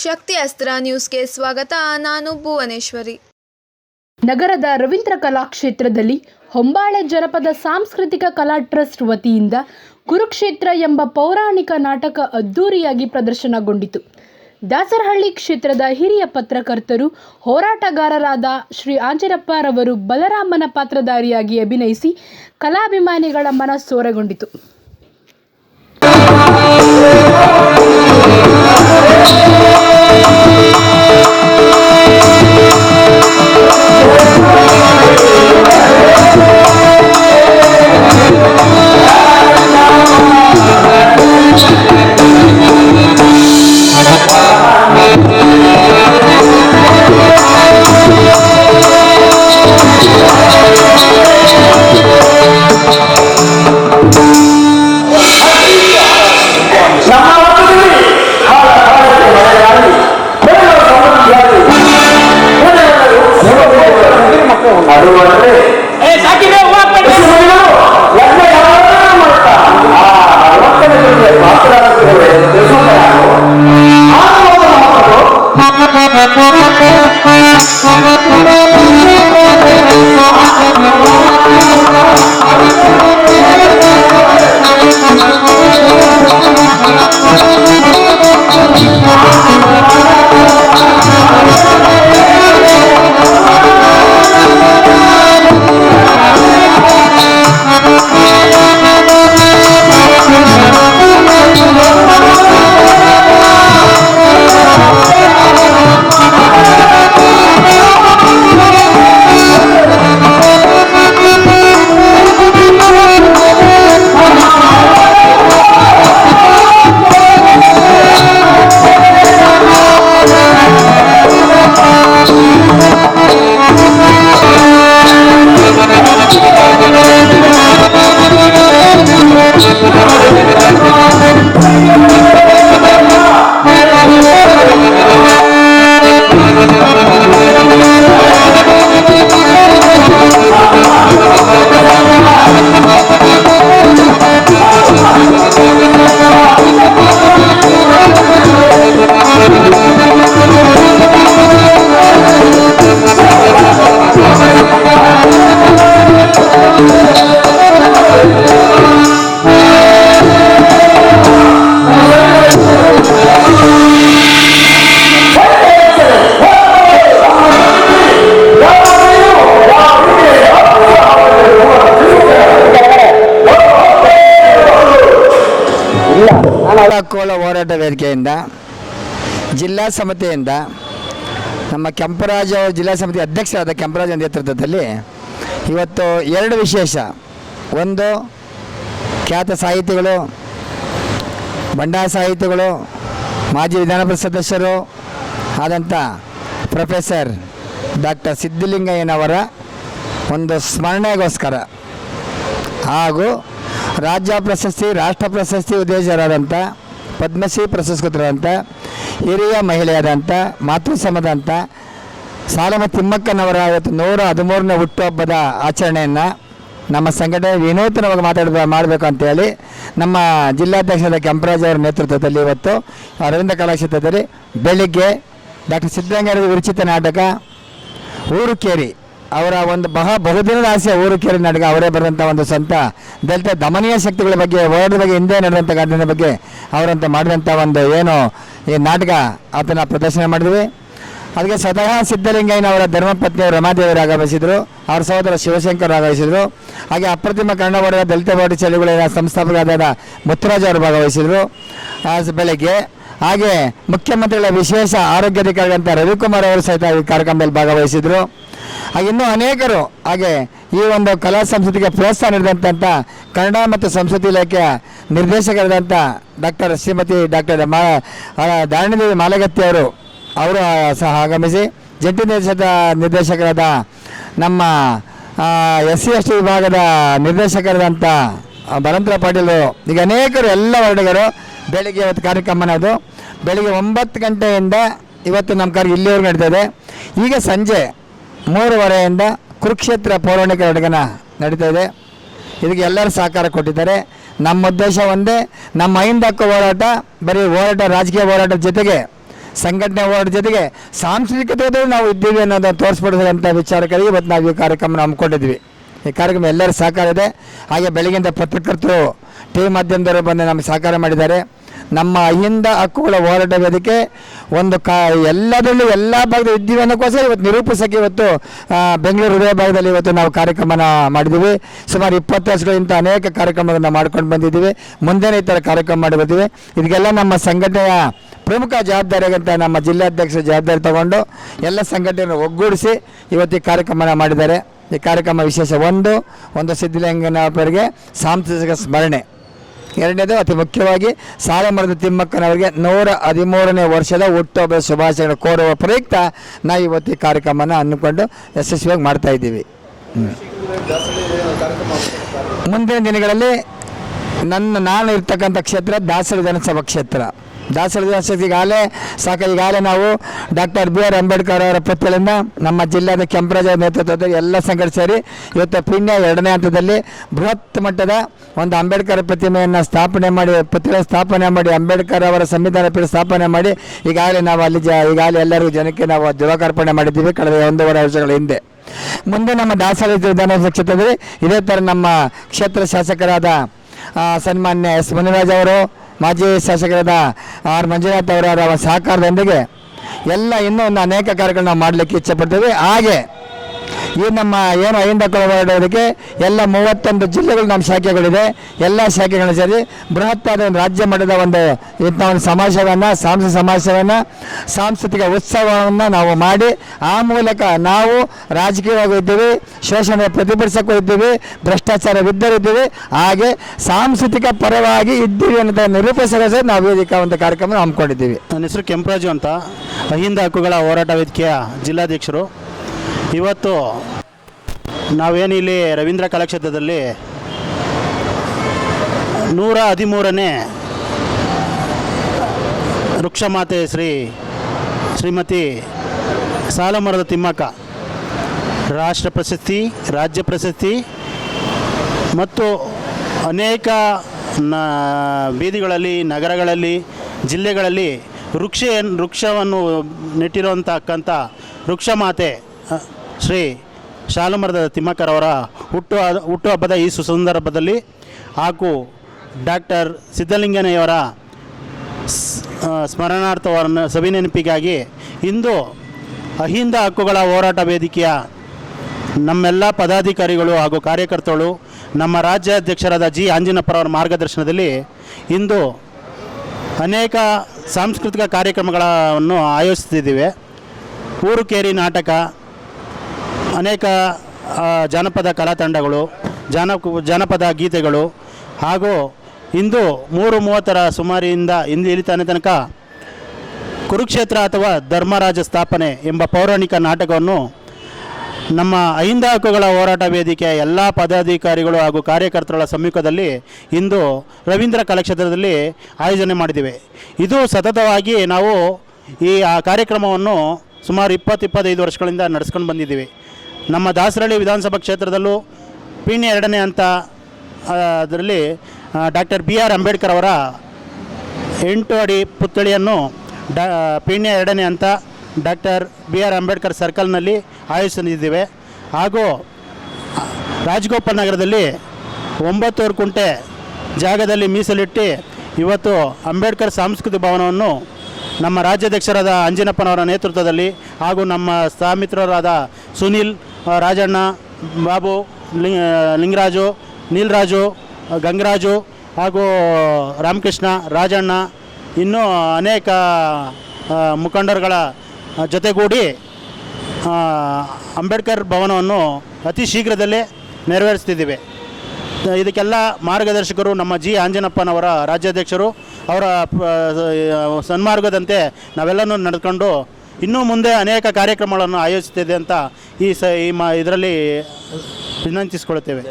ಶಕ್ತಿ ಅಸ್ತ್ರ ನ್ಯೂಸ್ಗೆ ಸ್ವಾಗತ. ನಾನು ಭುವನೇಶ್ವರಿ. ನಗರದ ರವೀಂದ್ರ ಕಲಾಕ್ಷೇತ್ರದಲ್ಲಿ ಹೊಂಬಾಳೆ ಜನಪದ ಸಾಂಸ್ಕೃತಿಕ ಕಲಾ ಟ್ರಸ್ಟ್ ವತಿಯಿಂದ ಕುರುಕ್ಷೇತ್ರ ಎಂಬ ಪೌರಾಣಿಕ ನಾಟಕ ಅದ್ದೂರಿಯಾಗಿ ಪ್ರದರ್ಶನಗೊಂಡಿತು. ದಾಸರಹಳ್ಳಿ ಕ್ಷೇತ್ರದ ಹಿರಿಯ ಪತ್ರಕರ್ತರು, ಹೋರಾಟಗಾರರಾದ ಶ್ರೀ ಆಂಜಿನಪ್ಪರವರು ಬಲರಾಮನ ಪಾತ್ರಧಾರಿಯಾಗಿ ಅಭಿನಯಿಸಿ ಕಲಾಭಿಮಾನಿಗಳ ಮನಸೂರೆಗೊಂಡಿತು. ಕೋಲ ಹೋರಾಟ ವೇದಿಕೆಯಿಂದ ಜಿಲ್ಲಾ ಸಮಿತಿಯಿಂದ ನಮ್ಮ ಕೆಂಪರಾಜ್ ಅವರು ಜಿಲ್ಲಾ ಸಮಿತಿ ಅಧ್ಯಕ್ಷರಾದ ಕೆಂಪರಾಜ್ ನೇತೃತ್ವದಲ್ಲಿ ಇವತ್ತು ಎರಡು ವಿಶೇಷ. ಒಂದು, ಖ್ಯಾತ ಸಾಹಿತಿಗಳು, ಬಂಡಾಯ ಸಾಹಿತಿಗಳು, ಮಾಜಿ ವಿಧಾನ ಪರಿಷತ್ ಸದಸ್ಯರು ಆದಂಥ ಪ್ರೊಫೆಸರ್ ಡಾಕ್ಟರ್ ಸಿದ್ದಲಿಂಗಯ್ಯನವರ ಒಂದು ಸ್ಮರಣೆಗೋಸ್ಕರ ಹಾಗೂ ರಾಜ್ಯ ಪ್ರಶಸ್ತಿ, ರಾಷ್ಟ್ರ ಪ್ರಶಸ್ತಿ ಉದ್ದೇಶರಾದಂಥ ಪದ್ಮಶ್ರೀ ಪ್ರಶಸ್ತಿತರಾದಂಥ ಹಿರಿಯ ಮಹಿಳೆಯಾದಂಥ ಮಾತೃಸಮದಂಥ ಸಾಲಮ ತಿಮ್ಮಕ್ಕನವರ ಇವತ್ತು 113ನೇ ಹುಟ್ಟುಹಬ್ಬದ ಆಚರಣೆಯನ್ನು ನಮ್ಮ ಸಂಘಟನೆ ವಿನೂತನವಾಗಿ ಮಾಡಬೇಕು ಅಂತೇಳಿ ನಮ್ಮ ಜಿಲ್ಲಾಧ್ಯಕ್ಷರಾದ ಕೆಂಪರಾಜ್ ಅವರ ನೇತೃತ್ವದಲ್ಲಿ ಇವತ್ತು ರವೀಂದ್ರ ಕಲಾಕ್ಷೇತ್ರದಲ್ಲಿ ಬೆಳಿಗ್ಗೆ ಡಾಕ್ಟರ್ ಸಿದ್ದಲಿಂಗಯ್ಯ ವಿರಚಿತ ನಾಟಕ ಊರುಕೇರಿ ಅವರ ಒಂದು ಬಹುದಿನದ ಆಸೆ ಊರುಕೇರಿ ನಾಟಕ, ಅವರೇ ಬರೆದಂಥ ಒಂದು ಸ್ವಂತ ದಲಿತ ದಮನೀಯ ಶಕ್ತಿಗಳ ಬಗ್ಗೆ, ಹೋರಾಟದ ಬಗ್ಗೆ, ಹಿಂದೆ ನಡೆದಂಥ ಘಟನೆ ಬಗ್ಗೆ ಅವರಂತ ಮಾಡಿದಂಥ ಒಂದು ಏನು ಈ ನಾಟಕ ಆತನ ಪ್ರದರ್ಶನ ಮಾಡಿದ್ವಿ. ಅದಕ್ಕೆ ಸ್ವತಃ ಸಿದ್ದಲಿಂಗಯ್ಯನವರ ಧರ್ಮಪತ್ನಿಯವರು ರಮಾದೇವಿಯವರು ಆಗಮಿಸಿದರು, ಅವರ ಸಹೋದರ ಶಿವಶಂಕರ್ ಆಗಮಿಸಿದರು. ಹಾಗೆ ಅಪ್ರತಿಮ ಕನ್ನಡ ಹೋರಾಟ ದಲಿತ ಹೋರಾಟ ಚಳುವಳಿಯ ಸಂಸ್ಥಾಪಕರಾದ ಮುತ್ತುರಾಜ್ ಅವರು ಭಾಗವಹಿಸಿದರು ಬೆಳಗ್ಗೆ. ಹಾಗೆ ಮುಖ್ಯಮಂತ್ರಿಗಳ ವಿಶೇಷ ಆರೋಗ್ಯಾಧಿಕಾರಿಗಳಂತ ರವಿಕುಮಾರ್ ಅವರು ಸಹಿತ ಈ ಕಾರ್ಯಕ್ರಮದಲ್ಲಿ ಭಾಗವಹಿಸಿದರು. ಇನ್ನೂ ಅನೇಕರು. ಹಾಗೆ ಈ ಒಂದು ಕಲಾ ಸಂಸ್ಕೃತಿಗೆ ಪ್ರೋತ್ಸಾಹ ನೀಡಿದಂಥ ಕನ್ನಡ ಮತ್ತು ಸಂಸ್ಕೃತಿ ಇಲಾಖೆಯ ನಿರ್ದೇಶಕರಾದಂಥ ಶ್ರೀಮತಿ ಡಾಕ್ಟರ್ ದಾರಿಣಿದೇವಿ ಮಾಲಗತ್ತಿ ಅವರು ಸಹ ಆಗಮಿಸಿ, ಜಂಟಿ ನಿರ್ದೇಶಕರಾದ ನಮ್ಮ SC/ST ವಿಭಾಗದ ನಿರ್ದೇಶಕರಾದಂಥ ಭರಂತರ ಪಾಟೀಲ್, ಈಗ ಅನೇಕರು ಎಲ್ಲ ವರ್ಗರು ಬೆಳಿಗ್ಗೆ ಇವತ್ತು ಕಾರ್ಯಕ್ರಮನದು ಬೆಳಿಗ್ಗೆ 9 ಗಂಟೆಯಿಂದ ಇವತ್ತು ನಮ್ಮ ಕಾರ್ಯ ಇಲ್ಲಿವರೆಗೂ ನಡೀತದೆ. ಈಗ ಸಂಜೆ 3:30ಯಿಂದ ಕುರುಕ್ಷೇತ್ರ ಪೌರಾಣಿಕ ನಾಟಕನ ನಡೀತಾ ಇದೆ. ಇದಕ್ಕೆ ಎಲ್ಲರೂ ಸಹಕಾರ ಕೊಟ್ಟಿದ್ದಾರೆ. ನಮ್ಮ ಉದ್ದೇಶ ಒಂದೇ, ನಮ್ಮ ಅಹಿಂದ ಹಕ್ಕು ಹೋರಾಟ ಬರೀ ಹೋರಾಟ, ರಾಜಕೀಯ ಹೋರಾಟದ ಜೊತೆಗೆ ಸಂಘಟನೆ ಹೋರಾಟ ಜೊತೆಗೆ ಸಾಂಸ್ಕೃತಿಕತೆಯಲ್ಲೂ ನಾವು ಇದ್ದೀವಿ ಅನ್ನೋದನ್ನು ತೋರಿಸ್ಬಿಡೋದಂಥ ವಿಚಾರಗಳಿಗೆ ಇವತ್ತು ನಾವು ಈ ಕಾರ್ಯಕ್ರಮ ಹಮ್ಮಿಕೊಂಡಿದ್ವಿ. ಈ ಕಾರ್ಯಕ್ರಮ ಎಲ್ಲರ ಸಹಕಾರ ಇದೆ. ಹಾಗೆ ಬೆಳಗ್ಗಿಂದ ಪತ್ರಕರ್ತರು ಟಿವಿ ಮಾಧ್ಯಮದವರು ಬಂದು ನಮಗೆ ಸಹಕಾರ ಮಾಡಿದ್ದಾರೆ. ನಮ್ಮ ಅಹಿಂದ ಹಕ್ಕುಗಳ ಹೋರಾಟ ವೇದಿಕೆ ಒಂದು ಎಲ್ಲದರಲ್ಲೂ ಎಲ್ಲ ಭಾಗದ ಇದ್ದೀವಿ ಅನ್ನೋಕ್ಕೋಸ್ಕರ ಇವತ್ತು ನಿರೂಪಿಸೋಕ್ಕೆ ಇವತ್ತು ಬೆಂಗಳೂರು ಹೃದಯ ಭಾಗದಲ್ಲಿ ಇವತ್ತು ನಾವು ಕಾರ್ಯಕ್ರಮನ ಮಾಡಿದ್ದೀವಿ. ಸುಮಾರು 20 ವರ್ಷಗಳಿಂದ ಅನೇಕ ಕಾರ್ಯಕ್ರಮಗಳನ್ನು ಮಾಡ್ಕೊಂಡು ಬಂದಿದ್ದೀವಿ. ಮುಂದೆನೇ ಈ ಥರ ಕಾರ್ಯಕ್ರಮ ಮಾಡಿ ಬರ್ತೀವಿ. ಇದಕ್ಕೆಲ್ಲ ನಮ್ಮ ಸಂಘಟನೆಯ ಪ್ರಮುಖ ಜವಾಬ್ದಾರಿಯಾಗಂತ ನಮ್ಮ ಜಿಲ್ಲಾಧ್ಯಕ್ಷರ ಜವಾಬ್ದಾರಿ ತಗೊಂಡು ಎಲ್ಲ ಸಂಘಟನೆಯನ್ನು ಒಗ್ಗೂಡಿಸಿ ಇವತ್ತು ಈ ಕಾರ್ಯಕ್ರಮನ ಮಾಡಿದ್ದಾರೆ. ಈ ಕಾರ್ಯಕ್ರಮ ವಿಶೇಷ ಒಂದು ಸಿದ್ಧಲಿಂಗನವರಿಗೆ ಸಾಂಸ್ಕೃತಿಕ ಸ್ಮರಣೆ, ಎರಡನೇದು ಅತಿ ಮುಖ್ಯವಾಗಿ ಸಾಲುಮರದ ತಿಮ್ಮಕ್ಕನವರಿಗೆ 113ನೇ ವರ್ಷದ ಹುಟ್ಟುಹಬ್ಬದ ಶುಭಾಶಯಗಳನ್ನು ಕೋರುವ ಪ್ರಯುಕ್ತ ನಾವು ಇವತ್ತು ಈ ಕಾರ್ಯಕ್ರಮನ ಹಮ್ಮಿಕೊಂಡು ಯಶಸ್ವಿಯಾಗಿ ಮಾಡ್ತಾ ಇದ್ದೀವಿ. ಮುಂದಿನ ದಿನಗಳಲ್ಲಿ ನಾನು ಇರ್ತಕ್ಕಂಥ ಕ್ಷೇತ್ರ ದಾಸರ ವಿಧಾನಸಭಾ ಕ್ಷೇತ್ರ. ದಾಸರ ವಿಧಾನಸಭೆ ಈಗಾಗಲೇ ನಾವು ಡಾಕ್ಟರ್ BR ಅಂಬೇಡ್ಕರ್ ಅವರ ಪುತ್ಥಳಿಯಿಂದ ನಮ್ಮ ಜಿಲ್ಲೆಯ ಕೆಂಪರಾಜ ನೇತೃತ್ವದಲ್ಲಿ ಎಲ್ಲ ಸಂಘಟ ಸೇರಿ ಇವತ್ತು ಪೀಣ್ಯ 2ನೇ ಹಂತದಲ್ಲಿ ಬೃಹತ್ ಮಟ್ಟದ ಒಂದು ಅಂಬೇಡ್ಕರ್ ಪ್ರತಿಮೆಯನ್ನು ಸ್ಥಾಪನೆ ಮಾಡಿ, ಪುತ್ಥಳಿ ಸ್ಥಾಪನೆ ಮಾಡಿ, ಅಂಬೇಡ್ಕರ್ ಅವರ ಸಂವಿಧಾನ ಪೀಠ ಸ್ಥಾಪನೆ ಮಾಡಿ ಈಗಾಗಲೇ ನಾವು ಅಲ್ಲಿ ಈಗಾಗಲೇ ಎಲ್ಲರಿಗೂ ಜನಕ್ಕೆ ನಾವು ಲೋಕಾರ್ಪಣೆ ಮಾಡಿದ್ದೀವಿ ಕಳೆದ 1.5 ವರ್ಷಗಳ ಹಿಂದೆ. ಮುಂದೆ ನಮ್ಮ ದಾಸರ ವಿಧಾನಸಭಾ ಕ್ಷೇತ್ರದಲ್ಲಿ ಇದೇ ಥರ ನಮ್ಮ ಕ್ಷೇತ್ರ ಶಾಸಕರಾದ ಸನ್ಮಾನ್ಯ S. ಮುನಿರಾಜ್ ಅವರು, ಮಾಜಿ ಶಾಸಕರಾದ R. ಮಂಜುನಾಥ್ ಅವರ ಸಹಕಾರದೊಂದಿಗೆ ಎಲ್ಲ ಇನ್ನೂ ಅನೇಕ ಕಾರ್ಯಗಳನ್ನ ನಾವು ಮಾಡಲಿಕ್ಕೆ ಇಚ್ಛೆಪಡ್ತೀವಿ. ಹಾಗೆ ಈ ನಮ್ಮ ಏನು ಅಹಿಂದ ಹಕ್ಕುಗಳ ಹೋರಾಟಕ್ಕೆ ಎಲ್ಲ 31 ಜಿಲ್ಲೆಗಳು ನಮ್ಮ ಶಾಖೆಗಳಿದೆ. ಎಲ್ಲ ಶಾಖೆಗಳನ್ನ ಸೇರಿ ಬೃಹತ್ತಾದ ಒಂದು ರಾಜ್ಯ ಮಟ್ಟದ ಒಂದು ಸಮಾವೇಶವನ್ನು ಸಾಂಸ್ಕೃತಿಕ ಉತ್ಸವವನ್ನು ನಾವು ಮಾಡಿ ಆ ಮೂಲಕ ನಾವು ರಾಜಕೀಯವಾಗಿ ಇದ್ದೀವಿ, ಶೋಷಣೆ ಪ್ರತಿಭಟಿಸಕ್ಕೂ ಇದ್ದೀವಿ, ಭ್ರಷ್ಟಾಚಾರ ವಿರುದ್ಧರಿದ್ದೀವಿ, ಹಾಗೆ ಸಾಂಸ್ಕೃತಿಕ ಪರವಾಗಿ ಇದ್ದೀವಿ ಅನ್ನೋದನ್ನು ನಿರೂಪಿಸಲು ನಾವು ವೇದಿಕೆ ಒಂದು ಕಾರ್ಯಕ್ರಮ ಹಮ್ಮಿಕೊಂಡಿದ್ದೀವಿ. ನನ್ನ ಹೆಸರು ಕೆಂಪರಾಜು ಅಂತ, ಅಹಿಂದ ಹಕ್ಕುಗಳ ಹೋರಾಟ ವೇದಿಕೆಯ ಜಿಲ್ಲಾಧ್ಯಕ್ಷರು. ಇವತ್ತು ನಾವೇನು ಇಲ್ಲಿ ರವೀಂದ್ರ ಕಲಾಕ್ಷೇತ್ರದಲ್ಲಿ 113ನೇ ವೃಕ್ಷಮಾತೆ ಶ್ರೀಮತಿ ಸಾಲುಮರದ ತಿಮ್ಮಕ್ಕ ರಾಷ್ಟ್ರ ಪ್ರಶಸ್ತಿ, ರಾಜ್ಯ ಪ್ರಶಸ್ತಿ ಮತ್ತು ಅನೇಕ ಬೀದಿಗಳಲ್ಲಿ, ನಗರಗಳಲ್ಲಿ, ಜಿಲ್ಲೆಗಳಲ್ಲಿ ವೃಕ್ಷವನ್ನು ನೆಟ್ಟಿರುವಂತಕ್ಕಂಥ ವೃಕ್ಷಮಾತೆ ಶ್ರೀ ಸಾಲುಮರದ ತಿಮ್ಮಕ್ಕರವರ ಹುಟ್ಟುಹಬ್ಬದ ಈ ಸುಸಂದರ್ಭದಲ್ಲಿ ಹಾಗೂ ಡಾಕ್ಟರ್ ಸಿದ್ಧಲಿಂಗಯ್ಯವರ ಸ್ಮರಣಾರ್ಥವನ್ನು ಸವಿನೆನಪಿಗಾಗಿ ಇಂದು ಅಹಿಂದ ಹಕ್ಕುಗಳ ಹೋರಾಟ ವೇದಿಕೆಯ ನಮ್ಮೆಲ್ಲ ಪದಾಧಿಕಾರಿಗಳು ಹಾಗೂ ಕಾರ್ಯಕರ್ತರು ನಮ್ಮ ರಾಜ್ಯಾಧ್ಯಕ್ಷರಾದ G. ಆಂಜಿನಪ್ಪರವರ ಮಾರ್ಗದರ್ಶನದಲ್ಲಿ ಇಂದು ಅನೇಕ ಸಾಂಸ್ಕೃತಿಕ ಕಾರ್ಯಕ್ರಮಗಳನ್ನು ಆಯೋಜಿಸುತ್ತಿದ್ದೇವೆ. ಊರುಕೇರಿ ನಾಟಕ, ಅನೇಕ ಜಾನಪದ ಕಲಾ ತಂಡಗಳು, ಜಾನಪದ ಗೀತೆಗಳು ಹಾಗೂ ಇಂದು 3:30 ಸುಮಾರಿಯಿಂದ ಇಲ್ಲಿ ತನಕ ಕುರುಕ್ಷೇತ್ರ ಅಥವಾ ಧರ್ಮರಾಜ ಸ್ಥಾಪನೆ ಎಂಬ ಪೌರಾಣಿಕ ನಾಟಕವನ್ನು ನಮ್ಮ ಅಹಿಂದ ಹಕ್ಕುಗಳ ಹೋರಾಟ ವೇದಿಕೆಯ ಎಲ್ಲ ಪದಾಧಿಕಾರಿಗಳು ಹಾಗೂ ಕಾರ್ಯಕರ್ತರುಗಳ ಸಮ್ಮುಖದಲ್ಲಿ ಇಂದು ರವೀಂದ್ರ ಕಲಾಕ್ಷೇತ್ರದಲ್ಲಿ ಆಯೋಜನೆ ಮಾಡಿದ್ದೇವೆ. ಇದು ಸತತವಾಗಿ ನಾವು ಈ ಕಾರ್ಯಕ್ರಮವನ್ನು ಸುಮಾರು 20-25 ವರ್ಷಗಳಿಂದ ನಡೆಸ್ಕೊಂಡು ಬಂದಿದ್ದೀವಿ. ನಮ್ಮ ದಾಸರಳ್ಳಿ ವಿಧಾನಸಭಾ ಕ್ಷೇತ್ರದಲ್ಲೂ ಪೀಣ್ಯ 2ನೇ ಹಂತ ಅದರಲ್ಲಿ ಡಾಕ್ಟರ್ BR ಅಂಬೇಡ್ಕರ್ ಅವರ 8 ಅಡಿ ಪುತ್ಥಳಿಯನ್ನು ಪೀಣ್ಯ 2ನೇ ಹಂತ ಡಾಕ್ಟರ್ BR ಅಂಬೇಡ್ಕರ್ ಸರ್ಕಲ್ನಲ್ಲಿ ಆಯೋಜಿಸಿದ್ದೇವೆ. ಹಾಗೂ ರಾಜಗೋಪಾಲ್ ನಗರದಲ್ಲಿ 9 ಕುಂಟೆ ಜಾಗದಲ್ಲಿ ಮೀಸಲಿಟ್ಟು ಇವತ್ತು ಅಂಬೇಡ್ಕರ್ ಸಾಂಸ್ಕೃತಿಕ ಭವನವನ್ನು ನಮ್ಮ ರಾಜ್ಯಾಧ್ಯಕ್ಷರಾದ ಅಂಜಿನಪ್ಪನವರ ನೇತೃತ್ವದಲ್ಲಿ ಹಾಗೂ ನಮ್ಮ ಸಹಮಿತ್ರರಾದ ಸುನೀಲ್, ರಾಜಣ್ಣ, ಬಾಬು, ಲಿಂಗರಾಜು, ನೀಲರಾಜು, ಗಂಗರಾಜು ಹಾಗೂ ರಾಮಕೃಷ್ಣ, ರಾಜಣ್ಣ ಇನ್ನೂ ಅನೇಕ ಮುಖಂಡರುಗಳ ಜೊತೆಗೂಡಿ ಅಂಬೇಡ್ಕರ್ ಭವನವನ್ನು ಅತಿ ಶೀಘ್ರದಲ್ಲೇ ನೆರವೇರಿಸ್ತಿದ್ದೀವಿ. ಇದಕ್ಕೆಲ್ಲ ಮಾರ್ಗದರ್ಶಕರು ನಮ್ಮ G. ಆಂಜನಪ್ಪನವರ ರಾಜ್ಯಾಧ್ಯಕ್ಷರು. ಅವರ ಸನ್ಮಾರ್ಗದಂತೆ ನಾವೆಲ್ಲನೂ ನಡೆದುಕೊಂಡು ಇನ್ನೂ ಮುಂದೆ ಅನೇಕ ಕಾರ್ಯಕ್ರಮಗಳನ್ನು ಆಯೋಜಿಸುತ್ತಿದೆ ಅಂತ ಇದರಲ್ಲಿ ವಿನಂತಿಸಿಕೊಳ್ಳುತ್ತೇವೆ.